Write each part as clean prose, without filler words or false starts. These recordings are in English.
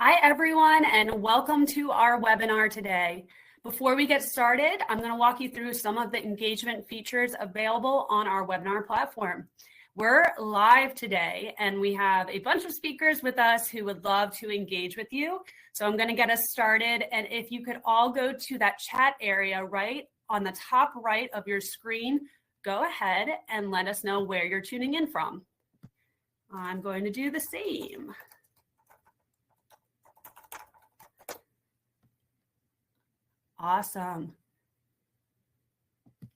Hi, everyone, and welcome to our webinar today. Before we get started, I'm going to walk you through some of the engagement features available on our webinar platform. We're live today, and we have a bunch of speakers with us who would love to engage with you. So I'm going to get us started, and if you could all go to that chat area right on the top right of your screen, go ahead and let us know where you're tuning in from. I'm going to do the same. Awesome.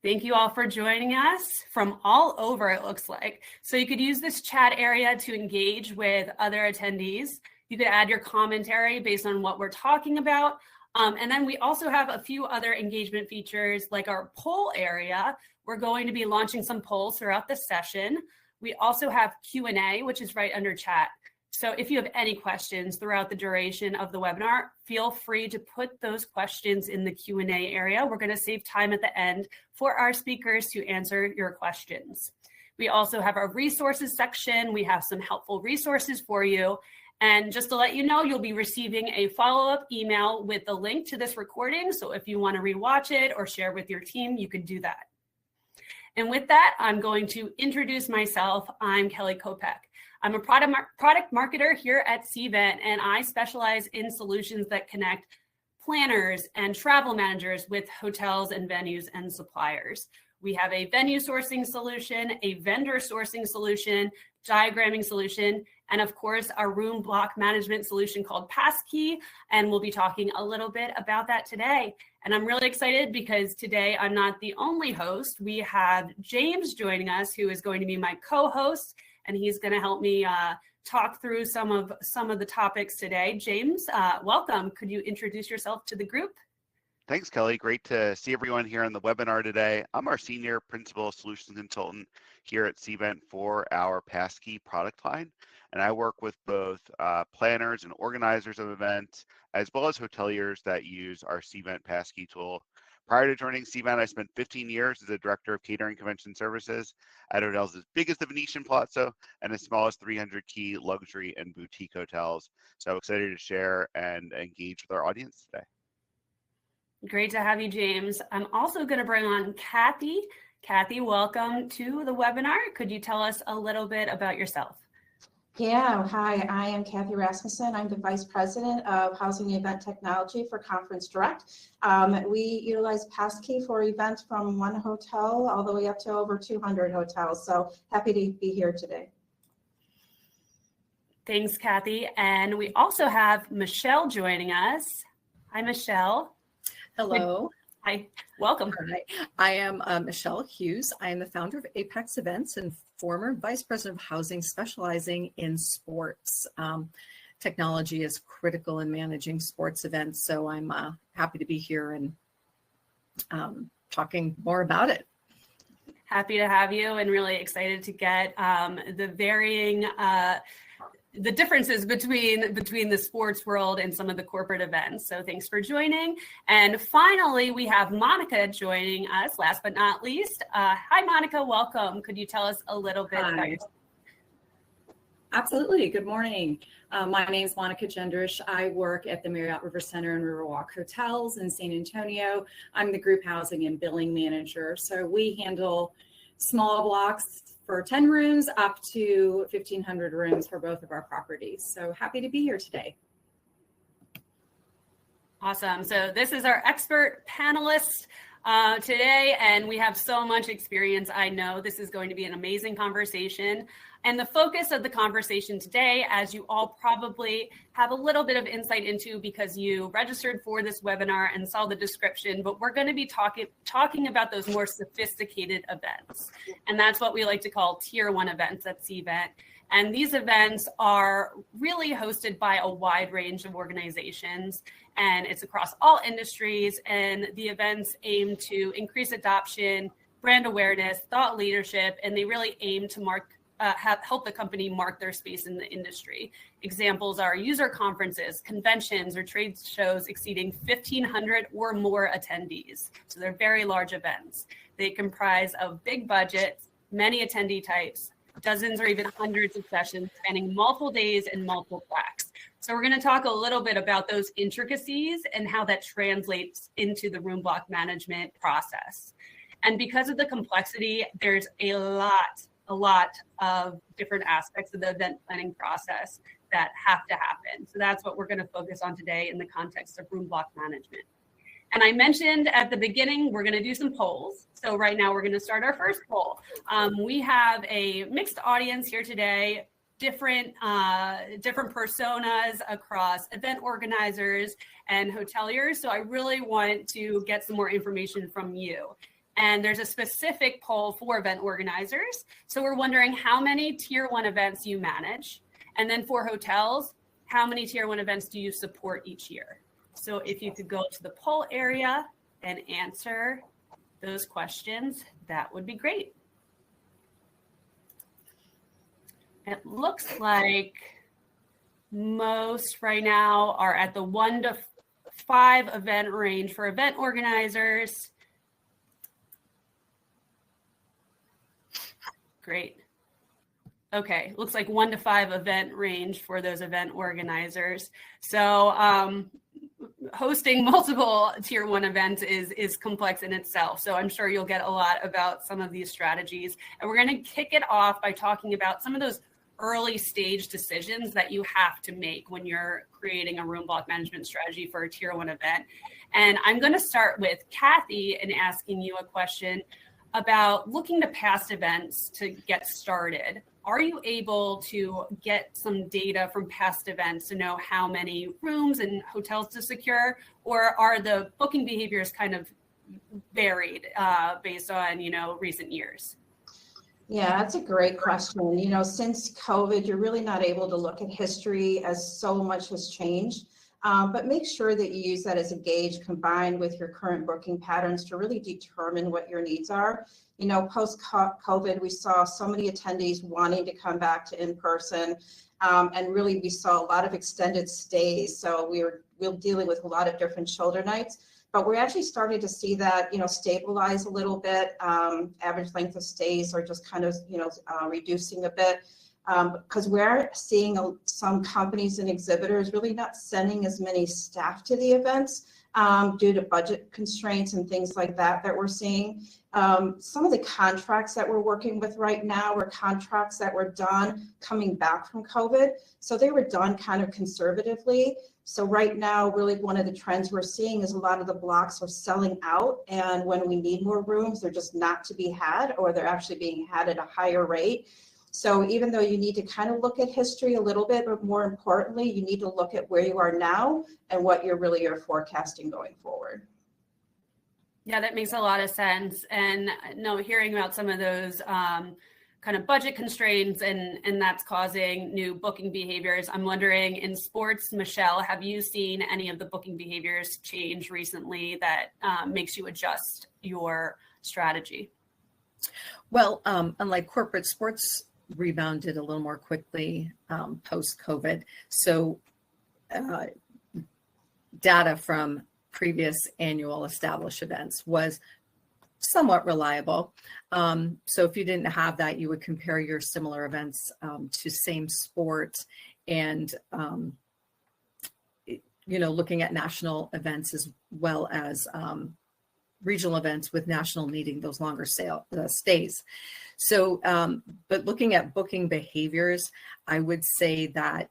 Thank you all for joining us from all over, it looks like. So you could use this chat area to engage with other attendees. You could add your commentary based on what we're talking about. And then we also have a few other engagement features like our poll area. We're going to be launching some polls throughout the session. We also have Q&A, which is right under chat. So if you have any questions throughout the duration of the webinar, feel free to put those questions in the Q&A area. We're going to save time at the end for our speakers to answer your questions. We also have our resources section. We have some helpful resources for you. And just to let you know, you'll be receiving a follow-up email with the link to this recording. So if you want to rewatch it or share with your team, you can do that. And with that, I'm going to introduce myself. I'm Kelly Kopek. I'm a product marketer here at Cvent, and I specialize in solutions that connect planners and travel managers with hotels and venues and suppliers. We have a venue sourcing solution, a vendor sourcing solution, diagramming solution, and of course, our room block management solution called Passkey, and we'll be talking a little bit about that today. And I'm really excited because today I'm not the only host. We have James joining us, who is going to be my co-host, and he's going to help me talk through some of the topics today. James, welcome. Could you introduce yourself to the group? Thanks, Kelly. Great to see everyone here on the webinar today. I'm our Senior Principal Solutions Consultant here at Cvent for our Passkey product line, and I work with both planners and organizers of events, as well as hoteliers that use our Cvent Passkey tool. Prior to joining Cvent, I spent 15 years as a director of catering convention services at hotels as big as the Venetian Palazzo and as small as 300-key luxury and boutique hotels. So excited to share and engage with our audience today. Great to have you, James. I'm also going to bring on Kathy. Kathy, welcome to the webinar. Could you tell us a little bit about yourself? Yeah, hi, I am Kathy Rasmussen. I'm the Vice President of Housing and Event Technology for Conference Direct. We utilize Passkey for events from one hotel all the way up to over 200 hotels. So happy to be here today. Thanks, Kathy. And we also have Michelle joining us. Hi, Michelle. Hello. Hi, welcome. Hi. I am Michelle Hughes. I am the founder of Apex Events and former Vice President of Housing specializing in sports. Technology is critical in managing sports events, so I'm happy to be here and talking more about it. Happy to have you and really excited to get the varying the differences between the sports world and some of the corporate events. So thanks for joining. And finally, we have Monica joining us, last but not least. Hi, Monica, welcome. Could you tell us a little bit about yourself? Absolutely. Good morning. My name is Monica Gendrish. I work at the Marriott River Center and Riverwalk Hotels in San Antonio. I'm the group housing and billing manager. So we handle small blocks for 10 rooms up to 1,500 rooms for both of our properties. So happy to be here today. Awesome. So this is our expert panelist today, and we have so much experience. I know this is going to be an amazing conversation. And the focus of the conversation today, as you all probably have a little bit of insight into because you registered for this webinar and saw the description, but we're going to be talking about those more sophisticated events. And that's what we like to call tier 1 events at Cvent. And these events are really hosted by a wide range of organizations, and it's across all industries. And the events aim to increase adoption, brand awareness, thought leadership, and they really aim to help the company mark their space in the industry. Examples are user conferences, conventions, or trade shows exceeding 1,500 or more attendees. So they're very large events. They comprise of big budgets, many attendee types, dozens or even hundreds of sessions spanning multiple days and multiple tracks. So we're going to talk a little bit about those intricacies and how that translates into the room block management process. And because of the complexity, there's a lot of different aspects of the event planning process that have to happen. So that's what we're going to focus on today in the context of room block management. And I mentioned at the beginning, we're going to do some polls. So right now we're going to start our first poll. We have a mixed audience here today, different personas across event organizers and hoteliers. So I really want to get some more information from you. And there's a specific poll for event organizers. So we're wondering how many tier 1 events you manage. And then for hotels, how many tier 1 events do you support each year? So if you could go to the poll area and answer those questions, that would be great. It looks like most right now are at the 1 to 5 event range for event organizers. Great. Okay, looks like 1 to 5 event range for those event organizers. So hosting multiple tier 1 events is complex in itself. So I'm sure you'll get a lot about some of these strategies. And we're going to kick it off by talking about some of those early stage decisions that you have to make when you're creating a room block management strategy for a tier 1 event. And I'm going to start with Kathy and asking you a question about looking to past events to get started. Are you able to get some data from past events to know how many rooms and hotels to secure, or are the booking behaviors kind of varied based on, recent years? Yeah, that's a great question. Since COVID, you're really not able to look at history as so much has changed. But make sure that you use that as a gauge combined with your current booking patterns to really determine what your needs are. Post-COVID, we saw so many attendees wanting to come back to in-person, and really we saw a lot of extended stays. So we were dealing with a lot of different shoulder nights, but we're actually starting to see that, stabilize a little bit. Average length of stays are just kind of, reducing a bit. Because we're seeing some companies and exhibitors really not sending as many staff to the events due to budget constraints and things like that we're seeing. Some of the contracts that we're working with right now were contracts that were done coming back from COVID. So they were done kind of conservatively. So right now, really one of the trends we're seeing is a lot of the blocks are selling out. And when we need more rooms, they're just not to be had, or they're actually being had at a higher rate. So even though you need to kind of look at history a little bit, but more importantly, you need to look at where you are now and what you're forecasting going forward. Yeah, that makes a lot of sense. And hearing about some of those kind of budget constraints and that's causing new booking behaviors. I'm wondering, in sports, Michelle, have you seen any of the booking behaviors change recently that makes you adjust your strategy? Well, unlike corporate, sports rebounded a little more quickly post-COVID. So data from previous annual established events was somewhat reliable. So if you didn't have that, you would compare your similar events to same sport and, looking at national events as well as regional events with national needing those longer stays. So, but looking at booking behaviors, I would say that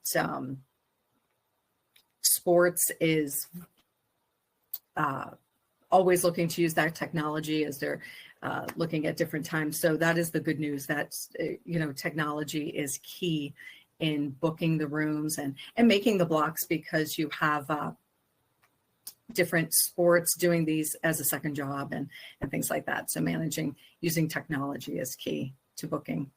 sports is always looking to use that technology as they're looking at different times. So that is the good news, that, technology is key in booking the rooms and making the blocks, because you have different sports doing these as a second job and things like that. So using technology is key to booking.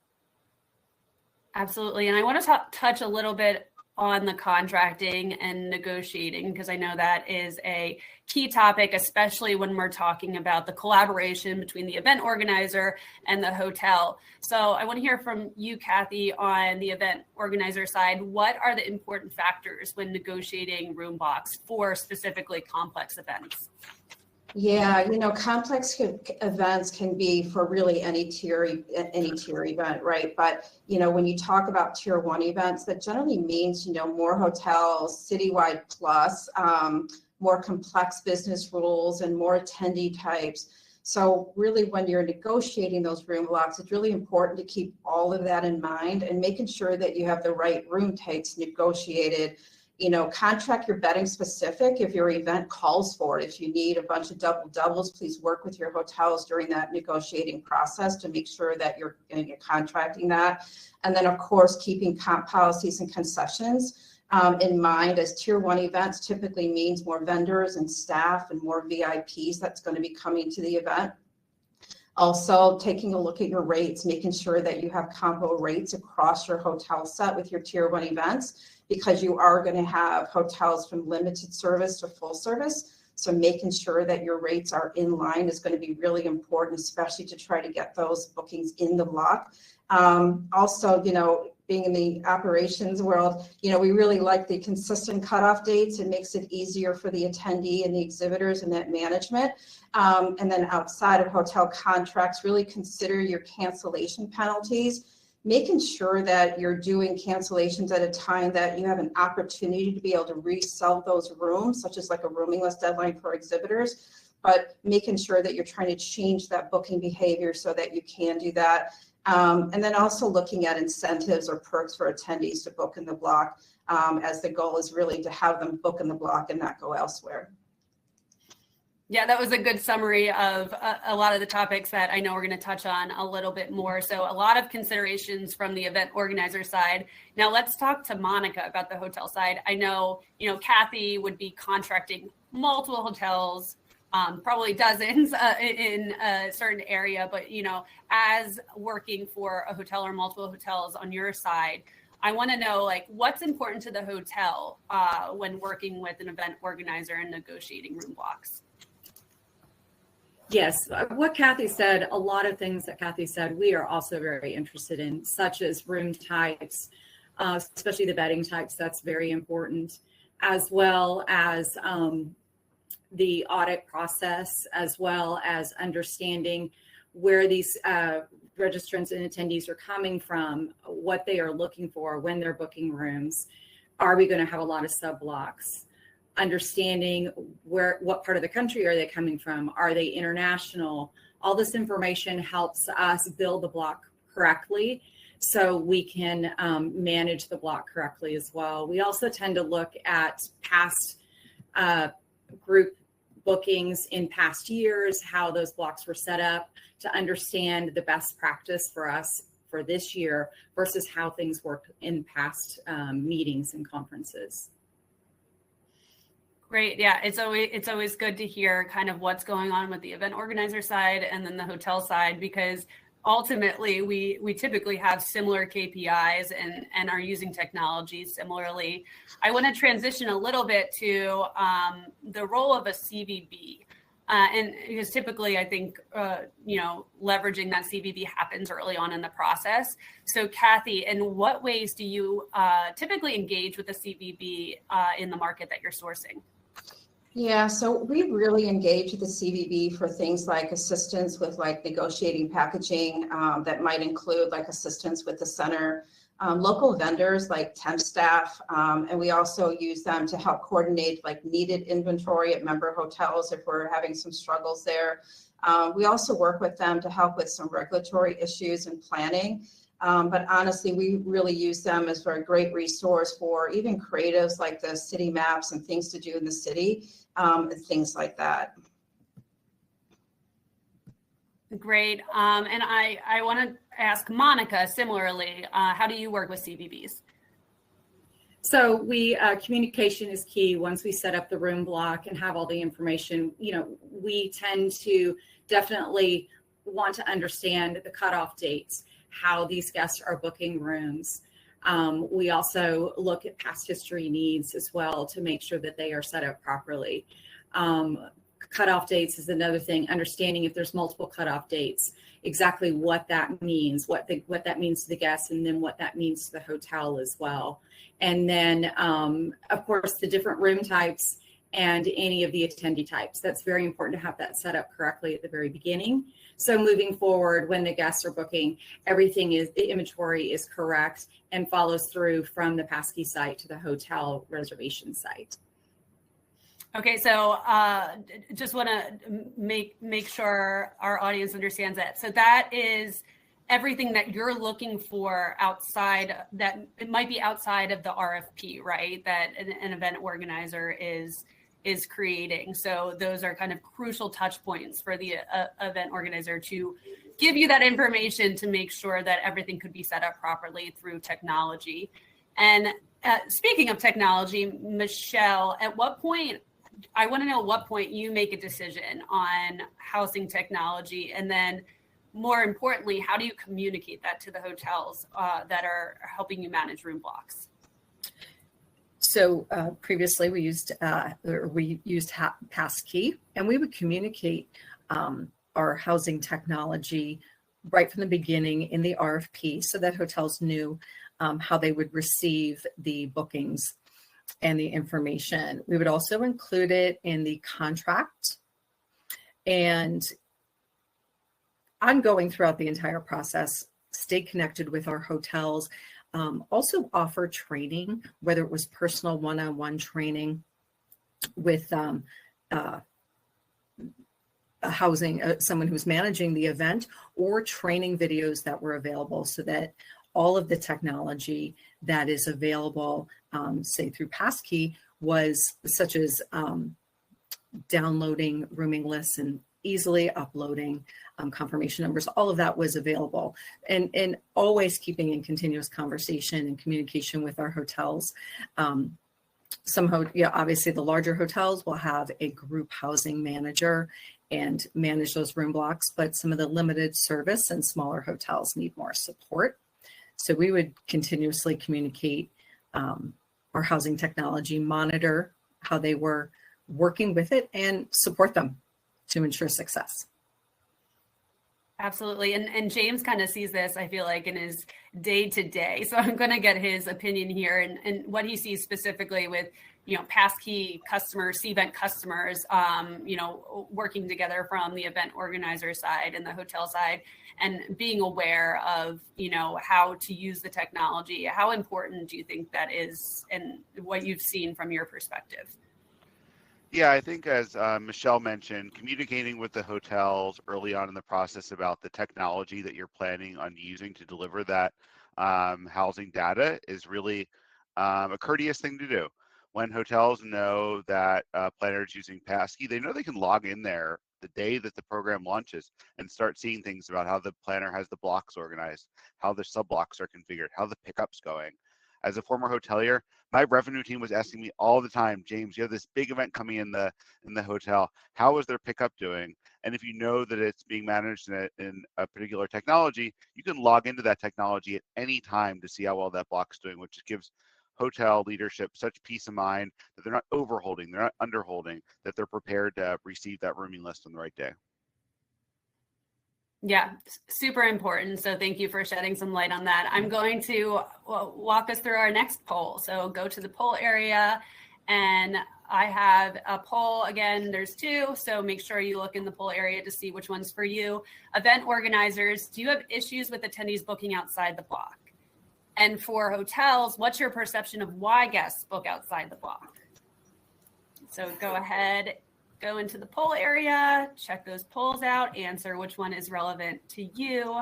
Absolutely. And I want to touch a little bit on the contracting and negotiating, because I know that is a key topic, especially when we're talking about the collaboration between the event organizer and the hotel. So I want to hear from you, Kathy, on the event organizer side. What are the important factors when negotiating room blocks for specifically complex events? Yeah, complex events can be for really any tier event, right? But, when you talk about tier 1 events, that generally means, more hotels, citywide plus, more complex business rules and more attendee types. So really, when you're negotiating those room blocks, it's really important to keep all of that in mind and making sure that you have the right room types negotiated. Contract your bedding specific if your event calls for it. If you need a bunch of doubles, please work with your hotels during that negotiating process to make sure that you're contracting that. And then, of course, keeping comp policies and concessions in mind, as tier 1 events typically means more vendors and staff and more VIPs that's going to be coming to the event. Also, taking a look at your rates, making sure that you have combo rates across your hotel set with your tier 1 events, because you are going to have hotels from limited service to full service. So making sure that your rates are in line is going to be really important, especially to try to get those bookings in the block. Also, being in the operations world, we really like the consistent cutoff dates. It makes it easier for the attendee and the exhibitors and that management. And then outside of hotel contracts, really consider your cancellation penalties, making sure that you're doing cancellations at a time that you have an opportunity to be able to resell those rooms, such as like a rooming list deadline for exhibitors, but making sure that you're trying to change that booking behavior so that you can do that. And then also looking at incentives or perks for attendees to book in the block, as the goal is really to have them book in the block and not go elsewhere. Yeah, that was a good summary of a lot of the topics that I know we're going to touch on a little bit more. So a lot of considerations from the event organizer side. Now let's talk to Monica about the hotel side. I know, Kathy would be contracting multiple hotels, probably dozens in a certain area, but, as working for a hotel or multiple hotels on your side, I want to know, what's important to the hotel when working with an event organizer and negotiating room blocks? Yes, what Kathy said, a lot of things that Kathy said, we are also very interested in, such as room types, especially the bedding types. That's very important, as well as the audit process, as well as understanding where these registrants and attendees are coming from, what they are looking for when they're booking rooms. Are we going to have a lot of sub blocks? Understanding what part of the country are they coming from? Are they international? All this information helps us build the block correctly so we can manage the block correctly as well. We also tend to look at past group bookings in past years, how those blocks were set up, to understand the best practice for us for this year versus how things worked in past meetings and conferences. Great. Yeah, it's always good to hear kind of what's going on with the event organizer side and then the hotel side, because ultimately we typically have similar KPIs and are using technology similarly. I want to transition a little bit to the role of a CVB. And because typically I think, leveraging that CVB happens early on in the process. So Kathy, in what ways do you typically engage with the CVB in the market that you're sourcing? Yeah, so we really engage with the CVB for things like assistance with negotiating packaging that might include assistance with the center, local vendors like temp staff, and we also use them to help coordinate needed inventory at member hotels if we're having some struggles there. We also work with them to help with some regulatory issues and planning. But honestly, we really use them as a great resource for even creatives like the city maps and things to do in the city, and things like that. Great. And I want to ask Monica similarly, how do you work with CVBs? So communication is key. Once we set up the room block and have all the information, we tend to definitely want to understand the cutoff dates, how these guests are booking rooms. We also look at past history needs as well to make sure that they are set up properly. Cutoff dates is another thing, understanding if there's multiple cutoff dates, exactly what that means, what that means to the guests, and then what that means to the hotel as well. And then, of course, the different room types and any of the attendee types. That's very important to have that set up correctly at the very beginning. So moving forward, when the guests are booking, the inventory is correct and follows through from the Passkey site to the hotel reservation site. Okay, so just want to make sure our audience understands that. So that is everything that you're looking for outside, that it might be outside of the RFP, right? That an event organizer is creating. So those are kind of crucial touch points for the event organizer to give you that information to make sure that everything could be set up properly through technology. And speaking of technology, Michelle, I want to know at what point you make a decision on housing technology, and then more importantly, how do you communicate that to the hotels that are helping you manage room blocks? So previously we used Passkey, and we would communicate our housing technology right from the beginning in the RFP so that hotels knew how they would receive the bookings and the information. We would also include it in the contract and ongoing throughout the entire process, stay connected with our hotels, also offer training, whether it was personal one-on-one training with someone who's managing the event, or training videos that were available so that all of the technology that is available, say through Passkey, was such as downloading rooming lists and easily uploading confirmation numbers. All of that was available, and always keeping in continuous conversation and communication with our hotels. Obviously the larger hotels will have a group housing manager and manage those room blocks, but some of the limited service and smaller hotels need more support. So we would continuously communicate our housing technology, monitor how they were working with it, and support them to ensure success. Absolutely. And James kind of sees this, I feel like, in his day-to-day. So I'm going to get his opinion here and what he sees specifically with, Passkey customers, Cvent customers, working together from the event organizer side and the hotel side, and being aware of, how to use the technology. How important do you think that is, and what you've seen from your perspective? Yeah, I think as Michelle mentioned, communicating with the hotels early on in the process about the technology that you're planning on using to deliver that housing data is really a courteous thing to do. When hotels know that planners using Passkey, they know they can log in there the day that the program launches and start seeing things about how the planner has the blocks organized, how the sub blocks are configured, how the pickup's going. As a former hotelier, my revenue team was asking me all the time, James, you have this big event coming in the hotel. How is their pickup doing? And if you know that it's being managed in a particular technology, you can log into that technology at any time to see how well that block's doing, which gives hotel leadership such peace of mind that they're not overholding, they're not underholding, that they're prepared to receive that rooming list on the right day. Yeah, super important. So thank you for shedding some light on that. I'm going to walk us through our next poll. So go to the poll area, and I have a poll. Again, there's two. So make sure you look in the poll area to see which one's for you. Event organizers, do you have issues with attendees booking outside the block? And for hotels, what's your perception of why guests book outside the block? So go ahead, go into the poll area, check those polls out, answer which one is relevant to you.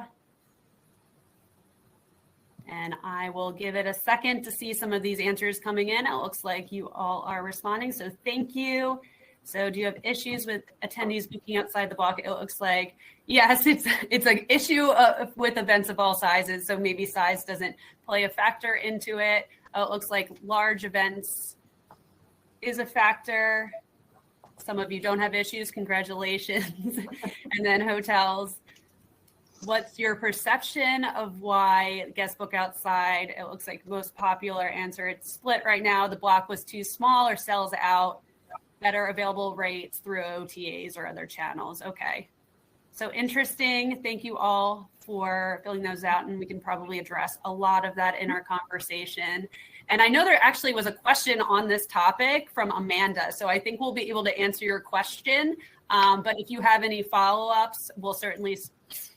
And I will give it a second to see some of these answers coming in. It looks like you all are responding, so thank you. So do you have issues with attendees booking outside the block? It looks like, yes, it's an issue with events of all sizes. So maybe size doesn't play a factor into it. It looks like large events is a factor. Some of you don't have issues, congratulations. And then hotels, what's your perception of why guests book outside? It looks like most popular answer, it's split right now. The block was too small or sells out. Better available rates through OTAs or other channels. Okay. So interesting. Thank you all for filling those out, and we can probably address a lot of that in our conversation. And I know there actually was a question on this topic from Amanda, so I think we'll be able to answer your question. But if you have any follow-ups, we'll certainly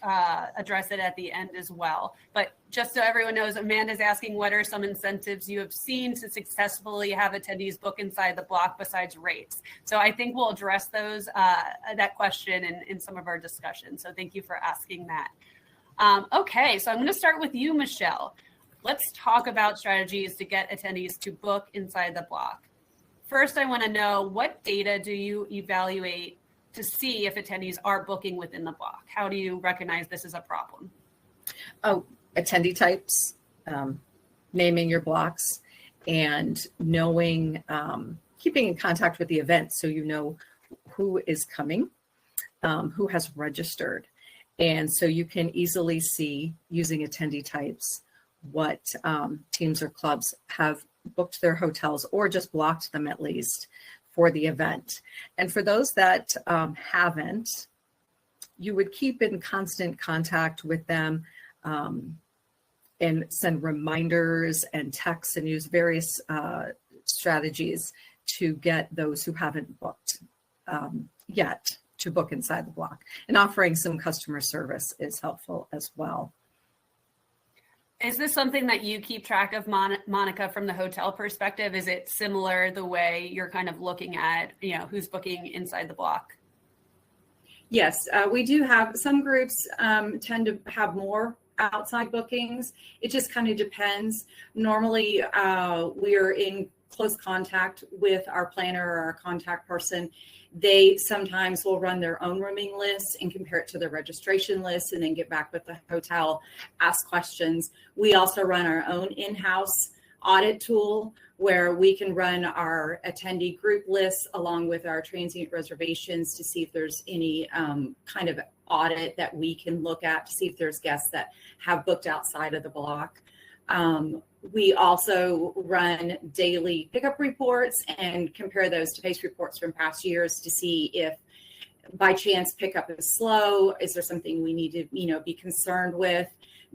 address it at the end as well. But just so everyone knows, Amanda's asking, what are some incentives you have seen to successfully have attendees book inside the block besides rates? So I think we'll address those that question in some of our discussion. So thank you for asking that. Okay, so I'm going to start with you, Michelle. Let's talk about strategies to get attendees to book inside the block. First, I want to know, what data do you evaluate to see if attendees are booking within the block? How do you recognize this is a problem? Oh, attendee types, naming your blocks, and knowing, keeping in contact with the event so you know who is coming, who has registered. And so you can easily see, using attendee types, what teams or clubs have booked their hotels or just blocked them at least for the event. And for those that haven't, you would keep in constant contact with them and send reminders and texts and use various strategies to get those who haven't booked yet to book inside the block. And offering some customer service is helpful as well. Is this something that you keep track of, Monica, from the hotel perspective? Is it similar the way you're kind of looking at, who's booking inside the block? Yes, we do have some groups tend to have more outside bookings. It just kind of depends. Normally, we are in close contact with our planner or our contact person. They sometimes will run their own rooming list and compare it to the registration list and then get back with the hotel, ask questions. We also run our own in-house audit tool where we can run our attendee group lists along with our transient reservations to see if there's any kind of audit that we can look at to see if there's guests that have booked outside of the block. We also run daily pickup reports and compare those to pace reports from past years to see if by chance pickup is slow. Is there something we need to, be concerned with?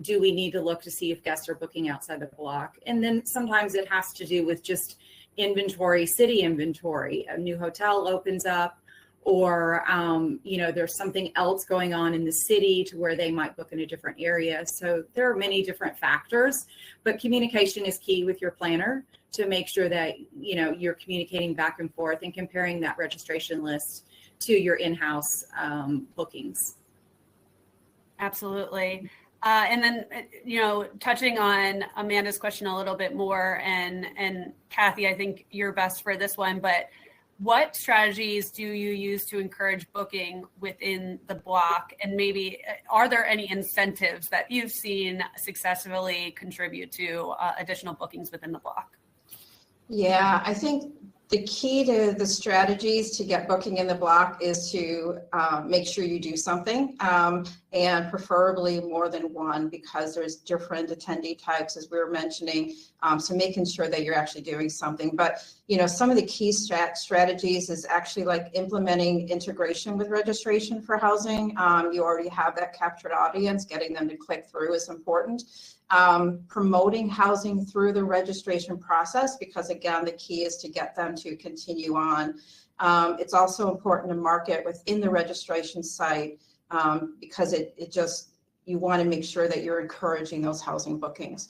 Do we need to look to see if guests are booking outside the block? And then sometimes it has to do with just inventory, city inventory. A new hotel opens up, or there's something else going on in the city to where they might book in a different area. So there are many different factors, but communication is key with your planner to make sure that you're communicating back and forth and comparing that registration list to your in-house bookings. Absolutely. And then, touching on Amanda's question a little bit more, and Kathy, I think you're best for this one, but what strategies do you use to encourage booking within the block? And maybe are there any incentives that you've seen successfully contribute to additional bookings within the block? Yeah, I think the key to the strategies to get booking in the block is to make sure you do something, and preferably more than one, because there's different attendee types, as we were mentioning. So making sure that you're actually doing something. But some of the key strategies is actually like implementing integration with registration for housing. You already have that captured audience. Getting them to click through is important. Promoting housing through the registration process, because again, the key is to get them to continue on. It's also important to market within the registration site, because you want to make sure that you're encouraging those housing bookings.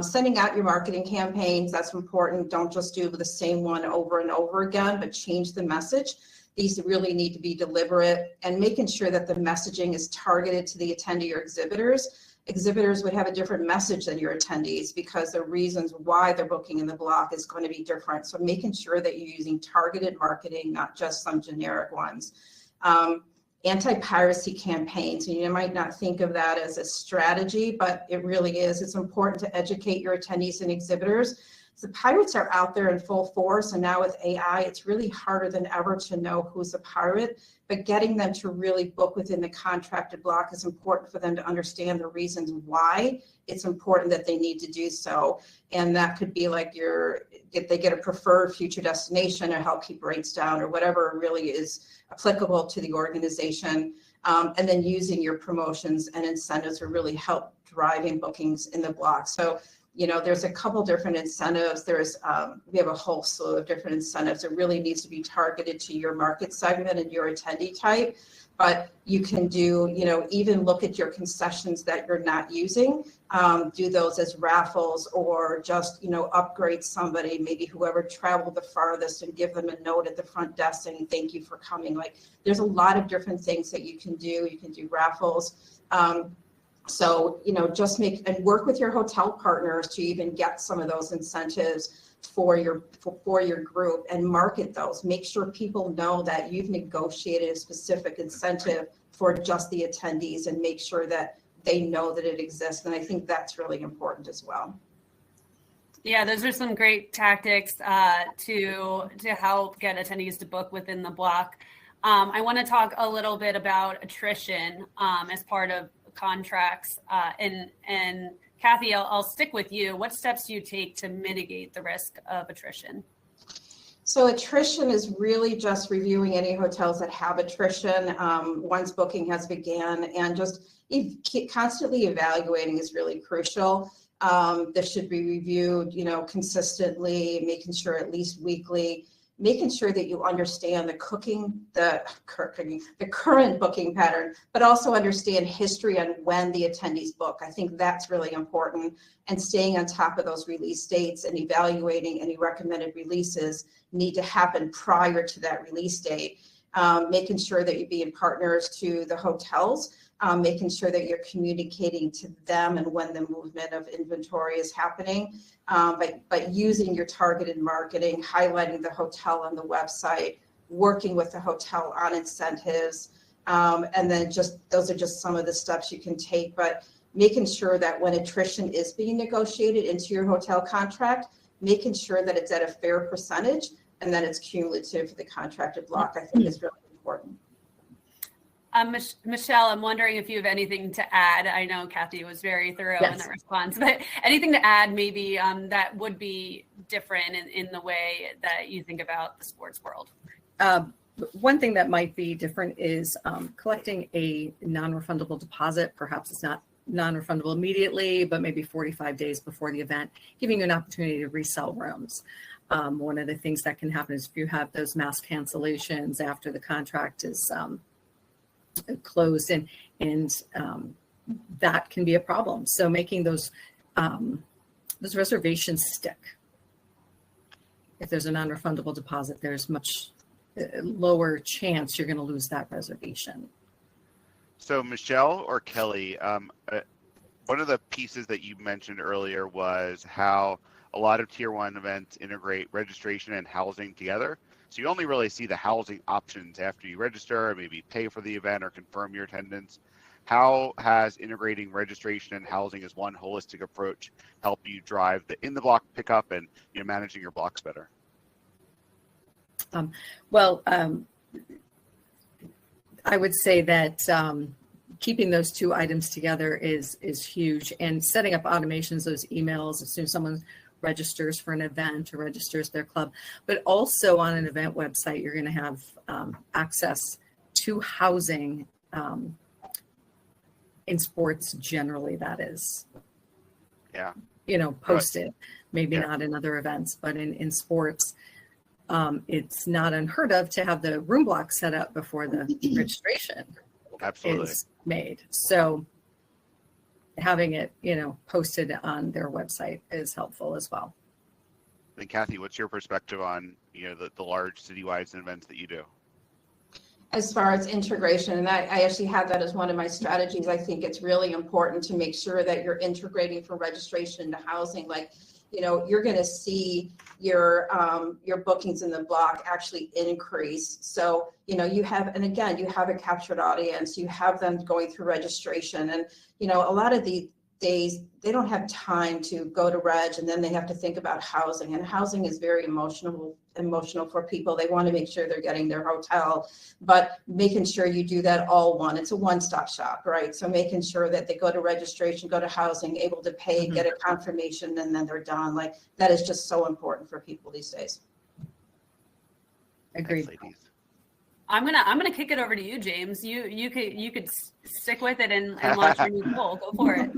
Sending out your marketing campaigns, that's important. Don't just do the same one over and over again, but change the message. These really need to be deliberate, and making sure that the messaging is targeted to the attendee or exhibitors. Exhibitors would have a different message than your attendees because the reasons why they're booking in the block is going to be different. So making sure that you're using targeted marketing, not just some generic ones. Anti-piracy campaigns, and you might not think of that as a strategy, but it really is. It's important to educate your attendees and exhibitors. The pirates are out there in full force, and now with AI, it's really harder than ever to know who's a pirate, but getting them to really book within the contracted block is important for them to understand the reasons why it's important that they need to do so. And that could be like if they get a preferred future destination or help keep rates down or whatever really is applicable to the organization. And then using your promotions and incentives to really help driving bookings in the block. So there's a couple different incentives. We have a whole slew of different incentives. It really needs to be targeted to your market segment and your attendee type. But you can do, even look at your concessions that you're not using, do those as raffles, or just, upgrade somebody, maybe whoever traveled the farthest, and give them a note at the front desk saying, thank you for coming. Like, there's a lot of different things that you can do. You can do raffles. So, just work with your hotel partners to even get some of those incentives for your group, and market those. Make sure people know that you've negotiated a specific incentive for just the attendees, and make sure that they know that it exists. And I think that's really important as well. Yeah, those are some great tactics to help get attendees to book within the block. I want to talk a little bit about attrition as part of contracts, and Kathy, I'll stick with you. What steps do you take to mitigate the risk of attrition? So attrition is really just reviewing any hotels that have attrition once booking has began, and just constantly evaluating is really crucial. This should be reviewed, consistently, making sure at least weekly, making sure that you understand the current booking pattern, but also understand history on when the attendees book. I think that's really important, and staying on top of those release dates and evaluating any recommended releases need to happen prior to that release date. Making sure that you're being partners to the hotels, making sure that you're communicating to them and when the movement of inventory is happening, but using your targeted marketing, highlighting the hotel on the website, working with the hotel on incentives, and then those are just some of the steps you can take. But making sure that when attrition is being negotiated into your hotel contract, making sure that it's at a fair percentage and that it's cumulative for the contracted block, I think is really important. Michelle, I'm wondering if you have anything to add. I know Kathy was very thorough in the response, but anything to add maybe that would be different in the way that you think about the sports world? One thing that might be different is collecting a non-refundable deposit. Perhaps it's not non-refundable immediately, but maybe 45 days before the event, giving you an opportunity to resell rooms. One of the things that can happen is if you have those mass cancellations after the contract is closed, and that can be a problem. So making those reservations stick. If there's a non-refundable deposit, there's much lower chance you're going to lose that reservation. So Michelle or Kelly, one of the pieces that you mentioned earlier was how a lot of tier 1 events integrate registration and housing together. So you only really see the housing options after you register, or maybe pay for the event or confirm your attendance. How has integrating registration and housing as one holistic approach helped you drive the in-the-block pickup and managing your blocks better? I would say that keeping those two items together is huge, and setting up automations, those emails as soon as someone registers for an event or registers their club. But also on an event website, you're going to have access to housing in sports generally, that is. Yeah. Posted, maybe not in other events, but in sports. It's not unheard of to have the room block set up before the registration is made. So having it, posted on their website is helpful as well. And Kathy, what's your perspective on, the large citywide events that you do? As far as integration, and I actually have that as one of my strategies. I think it's really important to make sure that you're integrating from registration into housing. Like, you're going to see your bookings in the block actually increase. So, you have a captured audience, you have them going through registration, and, a lot of the days they don't have time to go to reg, and then they have to think about housing, and housing is very emotional for people. They want to make sure they're getting their hotel, but making sure you do that it's a one-stop shop, right? So making sure that they go to registration, go to housing, able to pay, get a confirmation, and then they're done. Like, that is just so important for people these days. Agreed. Thanks, ladies. I'm gonna kick it over to you, James. You could stick with it and launch your new poll. Go for it.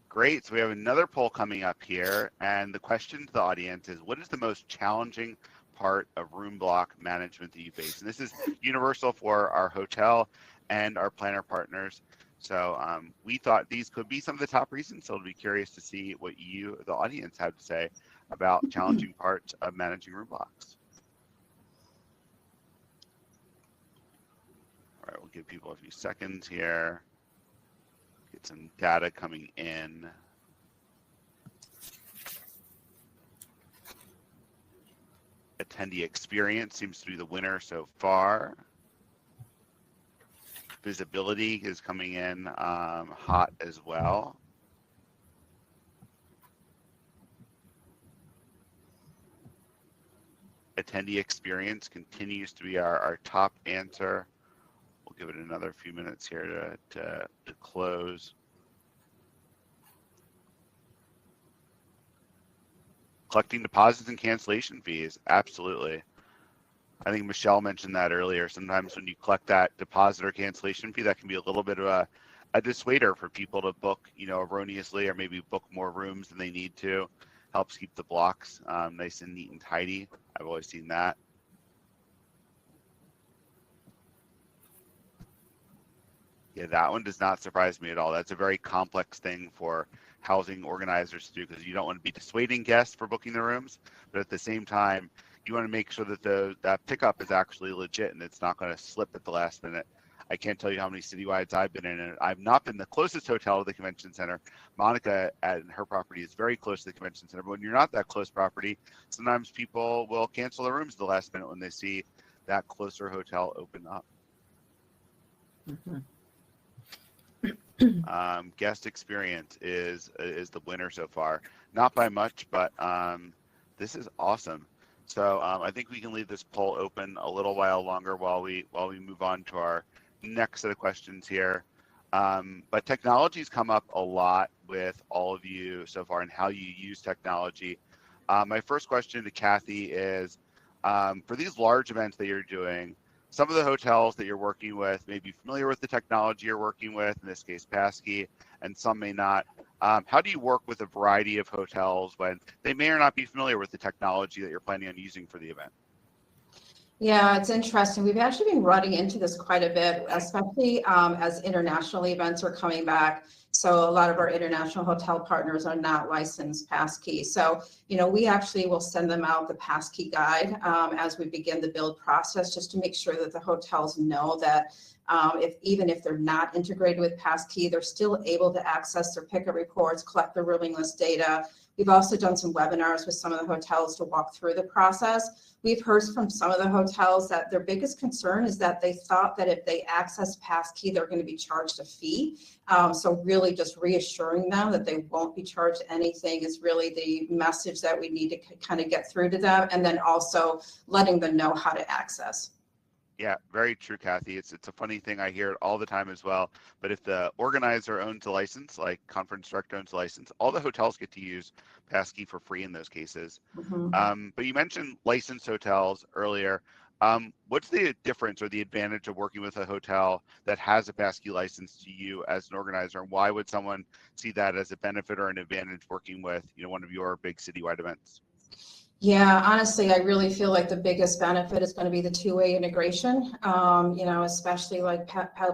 Great. So we have another poll coming up here. And the question to the audience is, what is the most challenging part of room block management that you face? And this is universal for our hotel and our planner partners. So we thought these could be some of the top reasons. So I'll be curious to see what you, the audience, have to say about challenging parts of managing room blocks. All right, we'll give people a few seconds here. Get some data coming in. Attendee experience seems to be the winner so far. Visibility is coming in hot as well. Attendee experience continues to be our top answer. We'll give it another few minutes here to close. Collecting deposits and cancellation fees, absolutely. I think Michelle mentioned that earlier. Sometimes when you collect that deposit or cancellation fee, that can be a little bit of a dissuader for people to book, erroneously, or maybe book more rooms than they need to. Helps keep the blocks nice and neat and tidy. I've always seen that. Yeah, that one does not surprise me at all. That's a very complex thing for housing organizers to do, because you don't want to be dissuading guests for booking the rooms, but at the same time, you want to make sure that that pickup is actually legit and it's not going to slip at the last minute. I can't tell you how many citywides I've been in, and I've not been the closest hotel to the convention center. Monica at her property is very close to the convention center, but when you're not that close property, sometimes people will cancel the rooms at the last minute when they see that closer hotel open up. Guest experience is the winner so far, not by much, but this is awesome. So I think we can leave this poll open a little while longer while we move on to our next set of questions here. But technology's come up a lot with all of you so far and how you use technology. My first question to Kathy is, for these large events that you're doing, some of the hotels that you're working with may be familiar with the technology you're working with, in this case Passkey, and some may not. How do you work with a variety of hotels when they may or not be familiar with the technology that you're planning on using for the event? Yeah, it's interesting. We've actually been running into this quite a bit, especially as international events are coming back. So a lot of our international hotel partners are not licensed Passkey. So, we actually will send them out the Passkey guide as we begin the build process, just to make sure that the hotels know that even if they're not integrated with Passkey, they're still able to access their pickup reports, collect their rooming list data. We've also done some webinars with some of the hotels to walk through the process. We've heard from some of the hotels that their biggest concern is that they thought that if they access Passkey, they're going to be charged a fee. So really just reassuring them that they won't be charged anything is really the message that we need to kind of get through to them, and then also letting them know how to access. Yeah, very true, Kathy. It's a funny thing. I hear it all the time as well. But if the organizer owns a license, like Conference Direct owns a license, all the hotels get to use Passkey for free in those cases. But you mentioned licensed hotels earlier. What's the difference or the advantage of working with a hotel that has a Passkey license to you as an organizer? And why would someone see that as a benefit or an advantage working with one of your big citywide events? Yeah, honestly, I really feel like the biggest benefit is going to be the two-way integration, especially like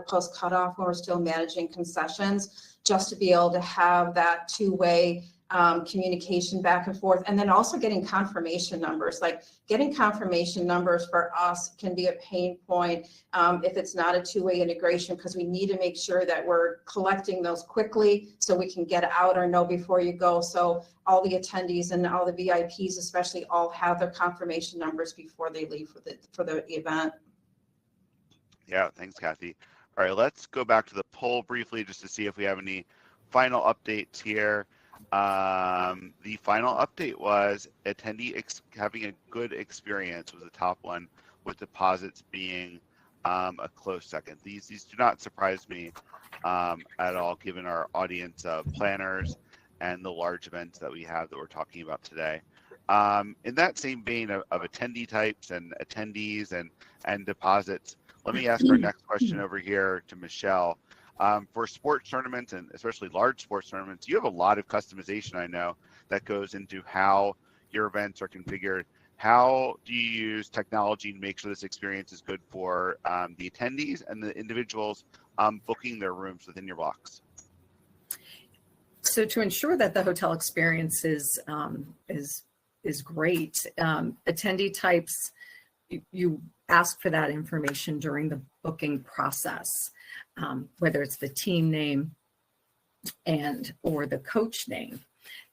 post cutoff when we're still managing concessions, just to be able to have that two-way communication back and forth, and then also getting confirmation numbers. Like getting confirmation numbers for us can be a pain point if it's not a two-way integration, because we need to make sure that we're collecting those quickly so we can get out or know before you go. So all the attendees and all the VIPs especially all have their confirmation numbers before they leave for the event. Yeah, thanks, Kathy. All right, let's go back to the poll briefly just to see if we have any final updates here. The final update was attendee having a good experience was the top one, with deposits being a close second. These do not surprise me at all, given our audience of planners and the large events that we have that we're talking about today. In that same vein of attendee types and attendees and deposits, let me ask our next question over here to Michelle. For sports tournaments, and especially large sports tournaments, you have a lot of customization, I know, that goes into how your events are configured. How do you use technology to make sure this experience is good for the attendees and the individuals booking their rooms within your blocks? So to ensure that the hotel experience is great, attendee types, you ask for that information during the booking process, whether it's the team name or the coach name.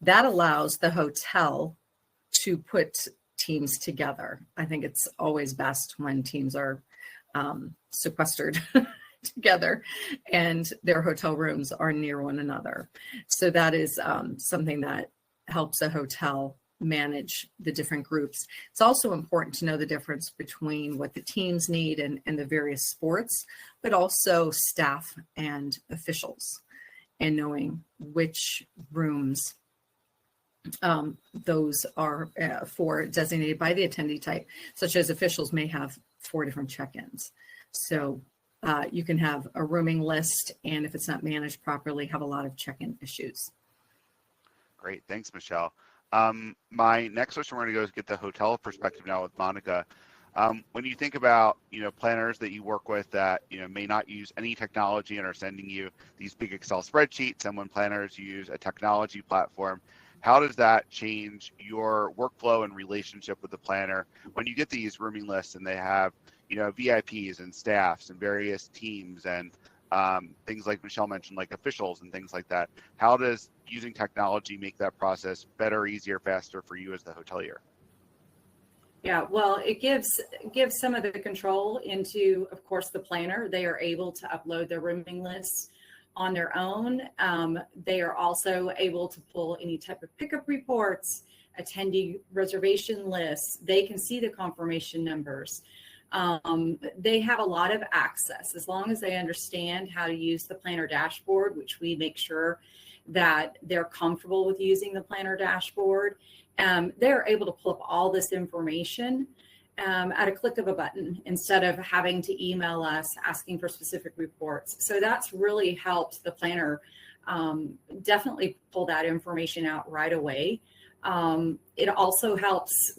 That allows the hotel to put teams together. I think it's always best when teams are sequestered together and their hotel rooms are near one another. So that is something that helps a hotel manage the different groups. It's also important to know the difference between what the teams need and the various sports, but also staff and officials, and knowing which rooms those are for designated by the attendee type, such as officials may have 4 different check-ins. So you can have a rooming list, and if it's not managed properly, have a lot of check-in issues. Great, thanks, Michelle. My next question, we're going to go get the hotel perspective now with Monica. When you think about, planners that you work with that, may not use any technology and are sending you these big Excel spreadsheets, and when planners use a technology platform, how does that change your workflow and relationship with the planner when you get these rooming lists and they have, VIPs and staffs and various teams and things like Michelle mentioned, like officials and things like that? How does using technology make that process better, easier, faster for you as the hotelier? Yeah, well, it gives some of the control into, of course, the planner. They are able to upload their rooming lists on their own. They are also able to pull any type of pickup reports, attendee reservation lists. They can see the confirmation numbers. They have a lot of access as long as they understand how to use the planner dashboard, which we make sure that they're comfortable with using the planner dashboard. They're able to pull up all this information at a click of a button instead of having to email us asking for specific reports. So that's really helped the planner definitely pull that information out right away. It also helps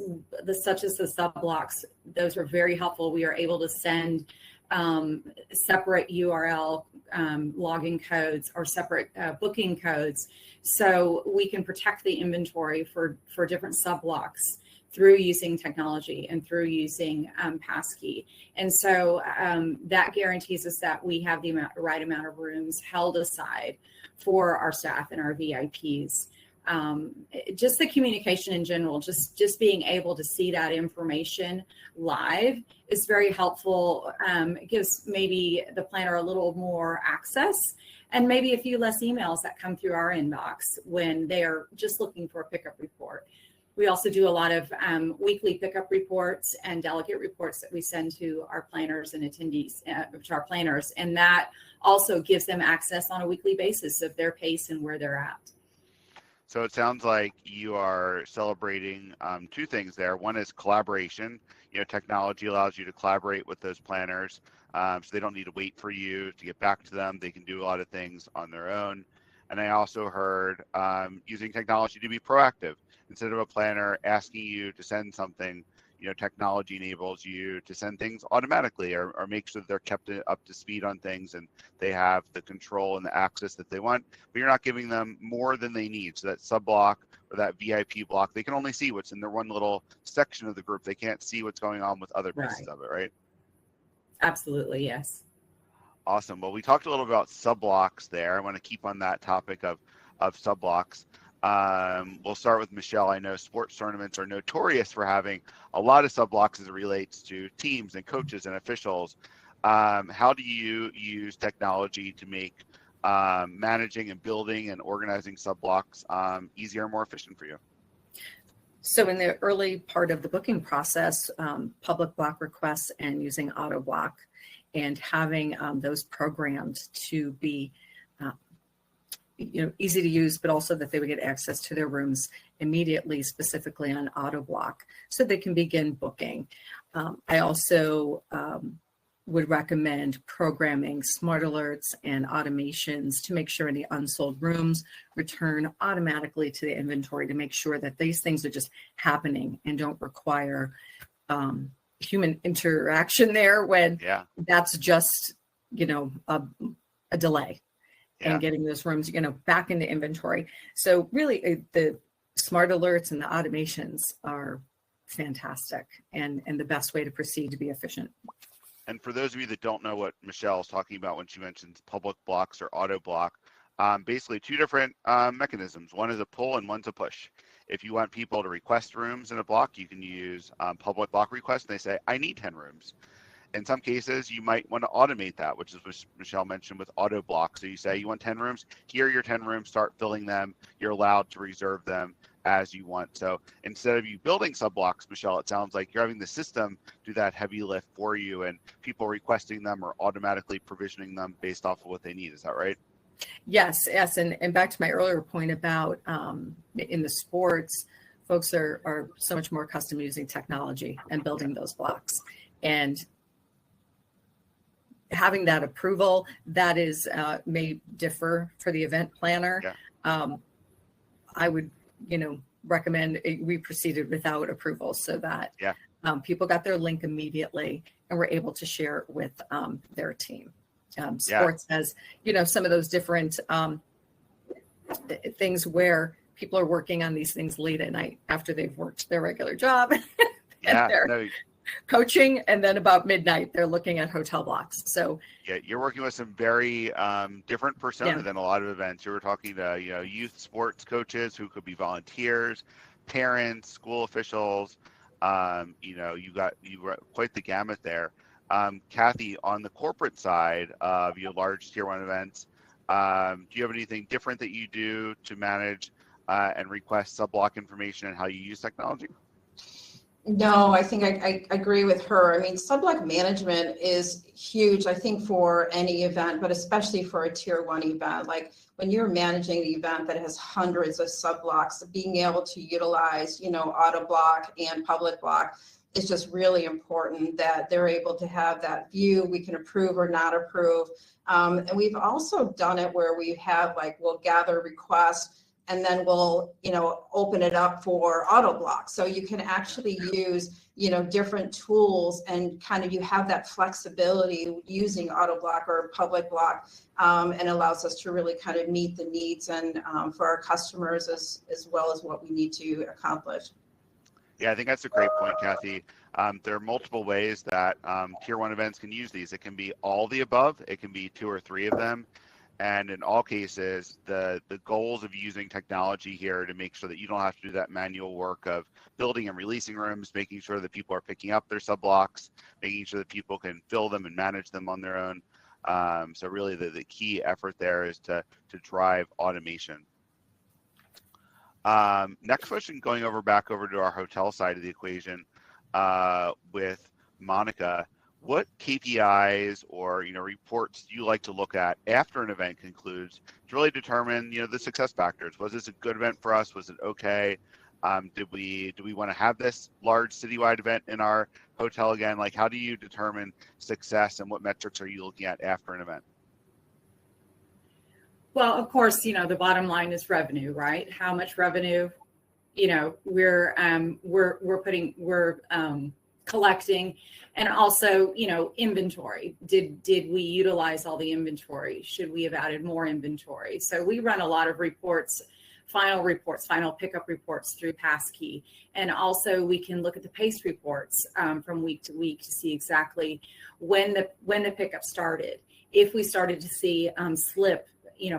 such as the sub blocks. Those are very helpful. We are able to send separate URL login codes or separate booking codes, so we can protect the inventory for different sub blocks through using technology and through using Passkey. And so that guarantees us that we have the right amount of rooms held aside for our staff and our VIPs. Just the communication in general, just being able to see that information live is very helpful. It gives maybe the planner a little more access and maybe a few less emails that come through our inbox when they're just looking for a pickup report. We also do a lot of weekly pickup reports and delegate reports that we send to our planners and attendees, to our planners, and that also gives them access on a weekly basis of their pace and where they're at. So it sounds like you are celebrating 2 things there. One is collaboration. Technology allows you to collaborate with those planners, so they don't need to wait for you to get back to them. They can do a lot of things on their own. And I also heard using technology to be proactive. Instead of a planner asking you to send something, technology enables you to send things automatically or make sure that they're kept up to speed on things and they have the control and the access that they want, but you're not giving them more than they need. So that sub block or that VIP block, they can only see what's in their one little section of the group. They can't see what's going on with other pieces of it, right? Absolutely, yes. Awesome. Well, we talked a little about sub blocks there. I want to keep on that topic of sub blocks. We'll start with Michelle. I know sports tournaments are notorious for having a lot of sub blocks as it relates to teams and coaches and officials. How do you use technology to make managing and building and organizing sub blocks easier and more efficient for you? So in the early part of the booking process, public block requests and using auto block and having those programmed to be easy to use, but also that they would get access to their rooms immediately, specifically on auto block, so they can begin booking. I also would recommend programming smart alerts and automations to make sure any unsold rooms return automatically to the inventory, to make sure that these things are just happening and don't require human interaction there, when that's just, a delay in getting those rooms, back into inventory. So really the smart alerts and the automations are fantastic and the best way to proceed to be efficient. And for those of you that don't know what Michelle is talking about when she mentions public blocks or auto block, basically two different mechanisms. One is a pull and one's a push. If you want people to request rooms in a block, you can use public block request, and they say, I need 10 rooms. In some cases, you might want to automate that, which is what Michelle mentioned with auto block. So you say, you want 10 rooms, here are your 10 rooms, start filling them. You're allowed to reserve them as you want. So instead of you building sub blocks, Michelle, it sounds like you're having the system do that heavy lift for you, and people requesting them or automatically provisioning them based off of what they need. Is that right? Yes. And back to my earlier point about in the sports, folks are so much more accustomed to using technology and building those blocks. And having that approval, that is may differ for the event planner. I would, recommend we proceeded without approval, so that people got their link immediately and were able to share it with their team. Sports has, some of those different things where people are working on these things late at night after they've worked their regular job. Coaching, and then about midnight they're looking at hotel blocks. So you're working with some very different persona than a lot of events. You were talking to youth sports coaches who could be volunteers, parents, school officials. You got quite the gamut there. Kathy, on the corporate side of your large tier 1 events, do you have anything different that you do to manage and request sub block information and how you use technology? No, I think I agree with her. I mean, sub-block management is huge, I think, for any event, but especially for a tier 1 event. Like when you're managing an event that has hundreds of sub-blocks, being able to utilize, auto block and public block is just really important, that they're able to have that view. We can approve or not approve. And we've also done it where we have, we'll gather requests and then we'll, open it up for auto block. So you can actually use, different tools, and kind of you have that flexibility using auto block or public block, and allows us to really kind of meet the needs and for our customers as well as what we need to accomplish. Yeah, I think that's a great point, Kathy. There are multiple ways that tier 1 events can use these. It can be all the above. It can be 2 or 3 of them. And in all cases, the goals of using technology here to make sure that you don't have to do that manual work of building and releasing rooms, making sure that people are picking up their sub blocks, making sure that people can fill them and manage them on their own. So really the key effort there is to drive automation. Next question, going back over to our hotel side of the equation with Monica. What KPIs or reports do you like to look at after an event concludes to really determine the success factors? Was this a good event for us? Was it okay? Do we want to have this large citywide event in our hotel again? Like, how do you determine success, and what metrics are you looking at after an event? Well, of course, the bottom line is revenue, right? How much revenue, we're collecting, and also, inventory. Did we utilize all the inventory? Should we have added more inventory? So we run a lot of reports, final pickup reports through Passkey. And also we can look at the pace reports from week to week to see exactly when the pickup started. If we started to see slip,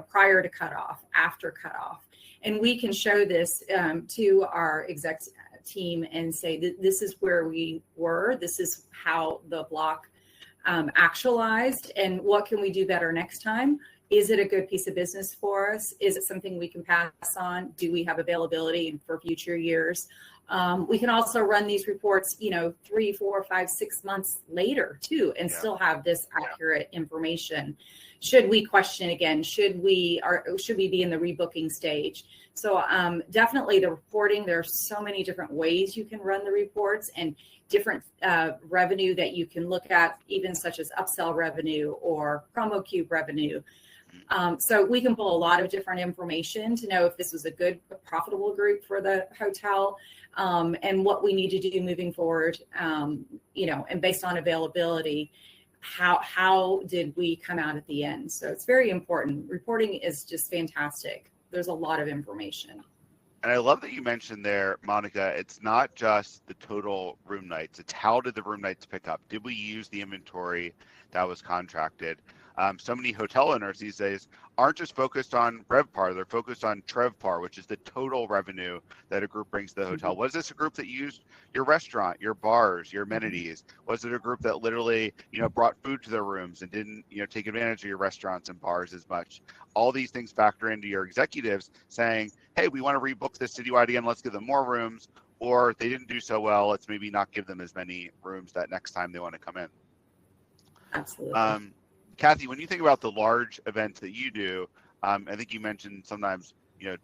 prior to cutoff, after cutoff. And we can show this to our exec team and say that this is where we were, this is how the block actualized, and what can we do better next time? Is it a good piece of business for us? Is it something we can pass on? Do we have availability for future years? We can also run these reports, 3, 4, 5, 6 months later too, and still have this accurate information. Should we question again? Should we be in the rebooking stage? So definitely the reporting, there are so many different ways you can run the reports, and different revenue that you can look at, even such as upsell revenue or promo cube revenue. So we can pull a lot of different information to know if this was a good, profitable group for the hotel, and what we need to do moving forward, and based on availability, how did we come out at the end? So it's very important. Reporting is just fantastic. There's a lot of information. And I love that you mentioned there, Monica, it's not just the total room nights, it's how did the room nights pick up? Did we use the inventory that was contracted? So many hotel owners these days aren't just focused on RevPAR, they're focused on TrevPAR, which is the total revenue that a group brings to the hotel. Was this a group that used your restaurant, your bars, your amenities? Was it a group that literally, brought food to their rooms and didn't, take advantage of your restaurants and bars as much? All these things factor into your executives saying, hey, we want to rebook this citywide again, let's give them more rooms. Or they didn't do so well, let's maybe not give them as many rooms that next time they want to come in. Absolutely. Kathy, when you think about the large events that you do, I think you mentioned sometimes,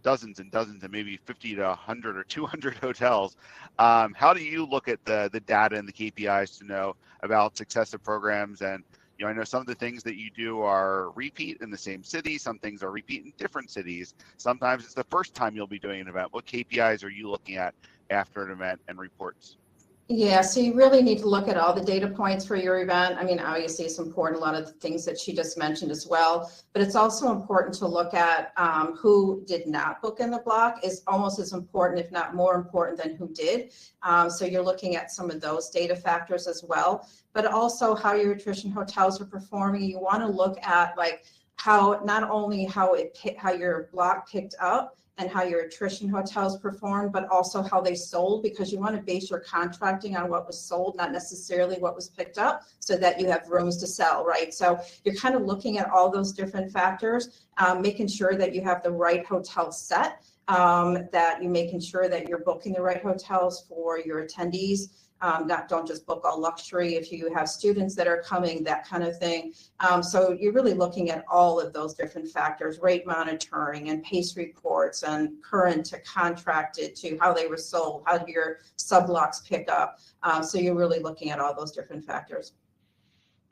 dozens and dozens and maybe 50 to 100 or 200 hotels. How do you look at the data and the KPIs to know about success of programs? And, I know some of the things that you do are repeat in the same city. Some things are repeat in different cities. Sometimes it's the first time you'll be doing an event. What KPIs are you looking at after an event and reports? Yeah, so you really need to look at all the data points for your event. I mean, obviously it's important, a lot of the things that she just mentioned as well, but it's also important to look at who did not book in the block is almost as important, if not more important than who did. So you're looking at some of those data factors as well, but also how your attrition hotels are performing. You want to look at like how, not only how your block picked up, and how your attrition hotels performed, but also how they sold, because you want to base your contracting on what was sold, not necessarily what was picked up, so that you have rooms to sell, right? So you're kind of looking at all those different factors, making sure that you have the right hotel set, that you're making sure that you're booking the right hotels for your attendees. Don't just book all luxury if you have students that are coming, that kind of thing. So you're really looking at all of those different factors, rate monitoring and pace reports and current to contracted to how they were sold, how do your sub-blocks pick up. So you're really looking at all those different factors.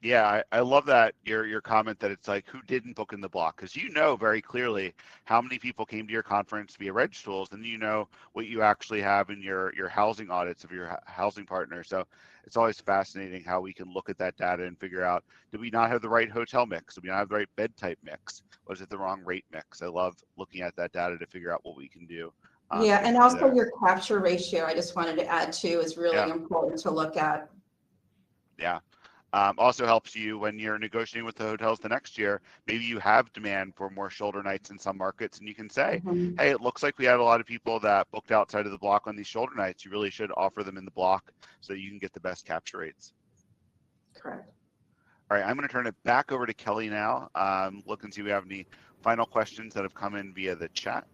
Yeah, I love that your comment that it's like who didn't book in the block, because you know very clearly how many people came to your conference via Reg Tools, and you know what you actually have in your housing audits of your housing partner. So it's always fascinating how we can look at that data and figure out, did we not have the right hotel mix? Did we not have the right bed type mix? Was it the wrong rate mix? I love looking at that data to figure out what we can do. Yeah, and also your capture ratio, I just wanted to add too, is really important to look at. Yeah. Also helps you when you're negotiating with the hotels the next year. Maybe you have demand for more shoulder nights in some markets, and you can say, hey, it looks like we had a lot of people that booked outside of the block on these shoulder nights. You really should offer them in the block so that you can get the best capture rates. Correct. All right, I'm going to turn it back over to Kelly now. Look and see if we have any final questions that have come in via the chat.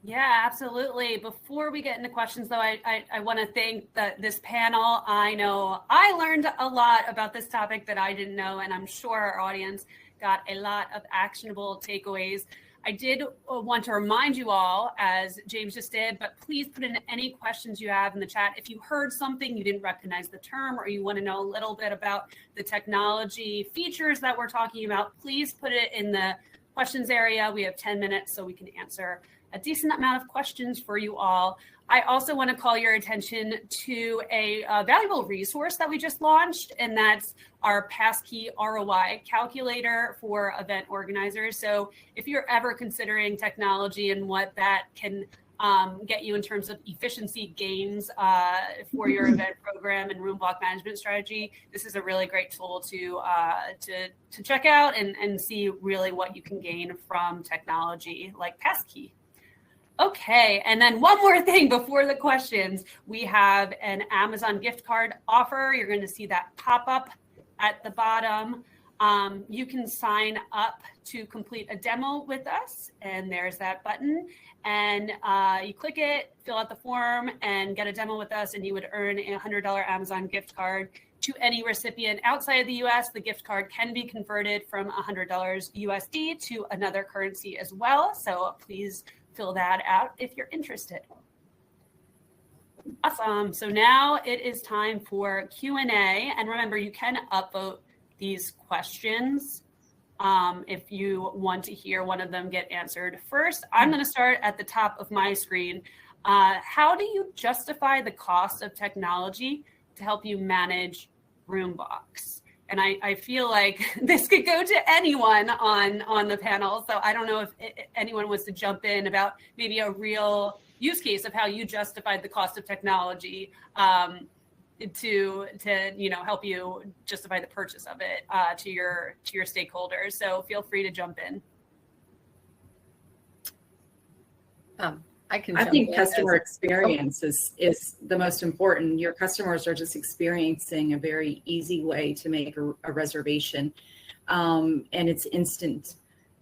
Yeah, absolutely. Before we get into questions, though, I want to thank this panel. I know I learned a lot about this topic that I didn't know, and I'm sure our audience got a lot of actionable takeaways. I did want to remind you all, as James just did, but please put in any questions you have in the chat. If you heard something, you didn't recognize the term, or you want to know a little bit about the technology features that we're talking about, please put it in the questions area. We have 10 minutes so we can answer a decent amount of questions for you all. I also want to call your attention to a valuable resource that we just launched, and that's our Passkey ROI calculator for event organizers. So if you're ever considering technology and what that can get you in terms of efficiency gains for your event program and room block management strategy, this is a really great tool to check out and see really what you can gain from technology like Passkey. Okay, and then one more thing before the questions. We have an Amazon gift card offer. You're going to see that pop up at the bottom. You can sign up to complete a demo with us, and there's that button. And you click it, fill out the form, and get a demo with us, and you would earn a $100 Amazon gift card to any recipient outside of the US. The gift card can be converted from $100 USD to another currency as well. So please fill that out if you're interested. Awesome. So now it is time for Q&A. And remember, you can upvote these questions if you want to hear one of them get answered. First, I'm going to start at the top of my screen. How do you justify the cost of technology to help you manage Roombox? And I feel like this could go to anyone on the panel. So I don't know if anyone wants to jump in about maybe a real use case of how you justified the cost of technology to help you justify the purchase of it to your stakeholders. So feel free to jump in. I think customer experience is the most important. Your customers are just experiencing a very easy way to make a reservation, and it's instant.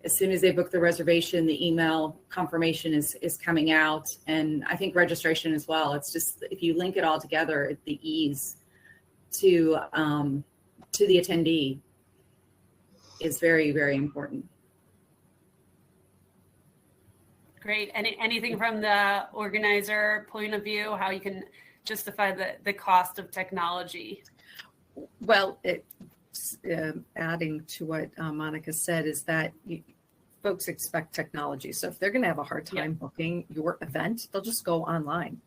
As soon as they book the reservation, the email confirmation is coming out, and I think registration as well. It's just, if you link it all together, the ease to the attendee is very, very important. Great. Anything from the organizer point of view, how you can justify the cost of technology? Well, adding to what Monica said is that folks expect technology. So if they're going to have a hard time booking your event, they'll just go online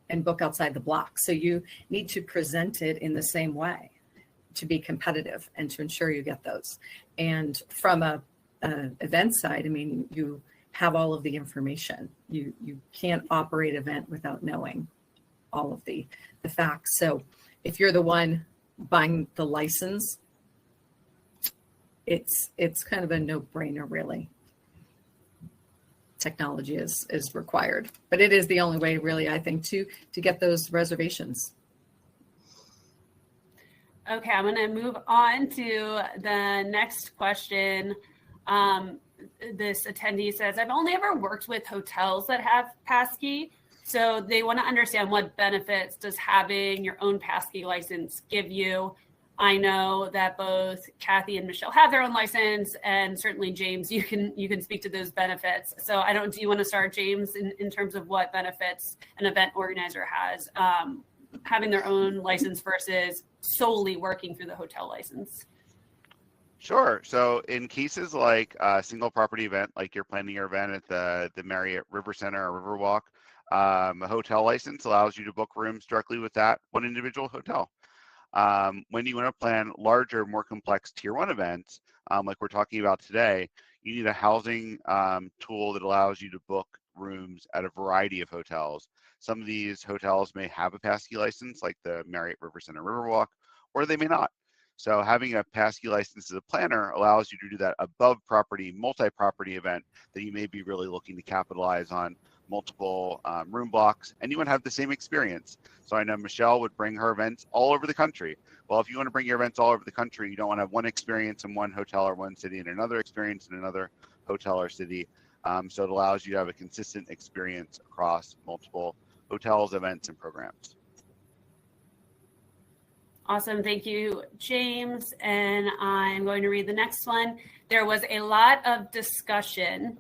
and book outside the block. So you need to present it in the same way to be competitive and to ensure you get those. And from a event side, I mean, you have all of the information. You can't operate an event without knowing all of the facts. So if you're the one buying the license, it's kind of a no-brainer, really. Technology is required, but it is the only way, really, I think, to get those reservations. Okay, I'm going to move on to the next question. This attendee says, I've only ever worked with hotels that have Passkey, so they want to understand what benefits does having your own Passkey license give you. I know that both Kathy and Michelle have their own license, and certainly James, you can speak to those benefits. So do you want to start, James, in terms of what benefits an event organizer has having their own license versus solely working through the hotel license? Sure. So in cases like a single property event, like you're planning your event at the Marriott River Center or Riverwalk, a hotel license allows you to book rooms directly with that one individual hotel. When you want to plan larger, more complex tier 1 events, like we're talking about today, you need a housing tool that allows you to book rooms at a variety of hotels. Some of these hotels may have a Passkey license, like the Marriott River Center Riverwalk, or they may not. So having a Passkey license as a planner allows you to do that above property, multi-property event that you may be really looking to capitalize on multiple room blocks, and you want to have the same experience. So I know Michelle would bring her events all over the country. Well, if you want to bring your events all over the country, you don't want to have one experience in one hotel or one city and another experience in another hotel or city. So it allows you to have a consistent experience across multiple hotels, events, and programs. Awesome. Thank you, James. And I'm going to read the next one. There was a lot of discussion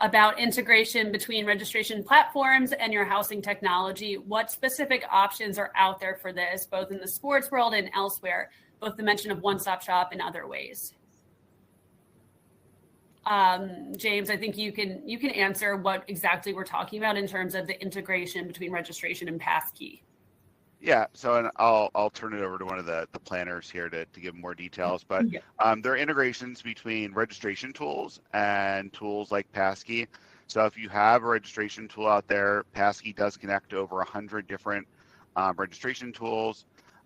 about integration between registration platforms and your housing technology. What specific options are out there for this, both in the sports world and elsewhere, both the mention of one-stop shop and other ways? James, I think you can answer what exactly we're talking about in terms of the integration between registration and Passkey. Yeah, so I'll turn it over to one of the planners here to give more details, but there are integrations between registration tools and tools like Passkey. So if you have a registration tool out there, Passkey does connect to over 100 different registration tools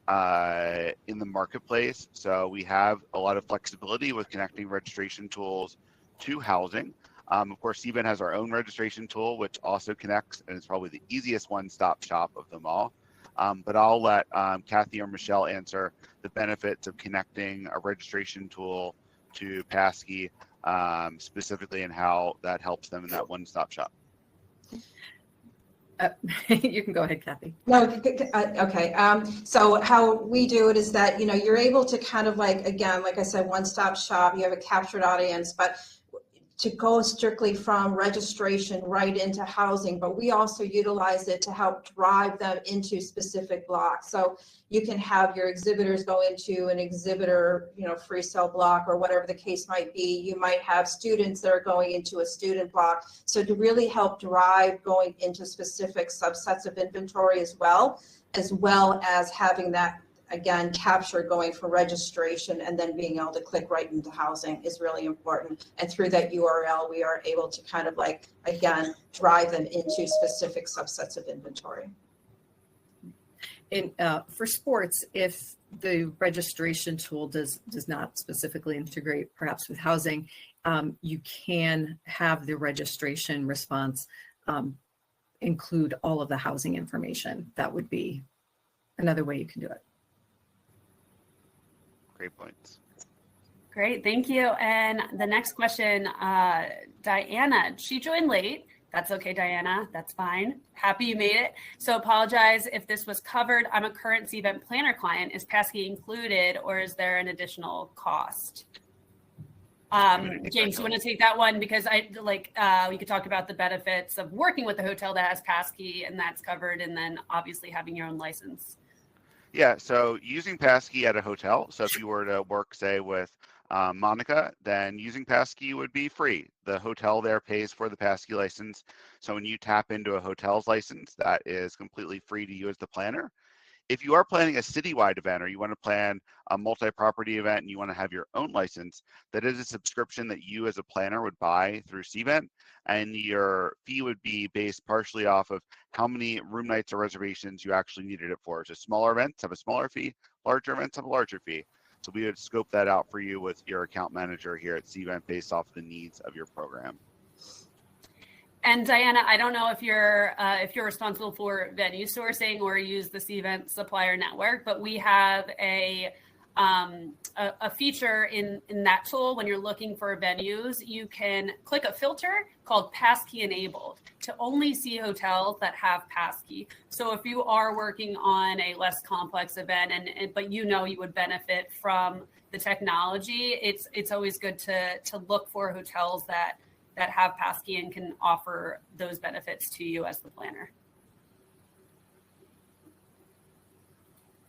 in the marketplace. So we have a lot of flexibility with connecting registration tools to housing. Of course, Cvent has our own registration tool, which also connects, and it's probably the easiest one-stop shop of them all. But I'll let Kathy or Michelle answer the benefits of connecting a registration tool to Passkey specifically and how that helps them in that one-stop shop. You can go ahead, Kathy. No, okay. So how we do it is that, you're able to kind of again, like I said, one-stop shop, you have a captured audience, but to go strictly from registration right into housing, but we also utilize it to help drive them into specific blocks. So you can have your exhibitors go into an exhibitor, free cell block or whatever the case might be. You might have students that are going into a student block. So to really help drive going into specific subsets of inventory as well as having that, again, capture going for registration and then being able to click right into housing is really important. And through that URL, we are able to kind of like, again, drive them into specific subsets of inventory. For sports, if the registration tool does not specifically integrate perhaps with housing, you can have the registration response include all of the housing information. That would be another way you can do it. Great points. Great, thank you. And the next question, Diana, she joined late. That's okay, Diana, that's fine. Happy you made it. So apologize if this was covered. I'm a current Cvent planner client. Is Passkey included or is there an additional cost? James, you want to take that one? Because we could talk about the benefits of working with a hotel that has Passkey and that's covered, and then obviously having your own license. Yeah, so using Passkey at a hotel. So if you were to work, say, with Monica, then using Passkey would be free. The hotel there pays for the Passkey license. So when you tap into a hotel's license, that is completely free to you as the planner. If you are planning a citywide event or you want to plan a multi-property event and you want to have your own license, that is a subscription that you as a planner would buy through Cvent, and your fee would be based partially off of how many room nights or reservations you actually needed it for. So smaller events have a smaller fee, larger events have a larger fee. So we would scope that out for you with your account manager here at Cvent based off the needs of your program. And Diana, I don't know if you're responsible for venue sourcing or use the Cvent supplier network, but we have a feature in that tool. When you're looking for venues, you can click a filter called Passkey enabled to only see hotels that have Passkey. So if you are working on a less complex event, but you would benefit from the technology, it's always good to look for hotels that have Passkey and can offer those benefits to you as the planner.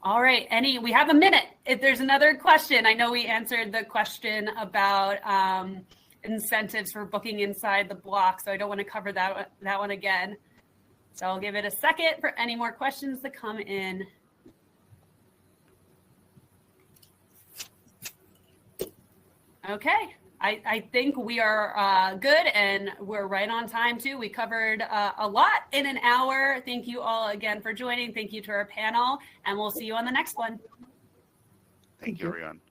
All right, we have a minute. If there's another question, I know we answered the question about incentives for booking inside the block, so I don't want to cover that one again. So I'll give it a second for any more questions to come in. Okay. I think we are good and we're right on time too. We covered a lot in an hour. Thank you all again for joining. Thank you to our panel, and we'll see you on the next one. Thank you, everyone.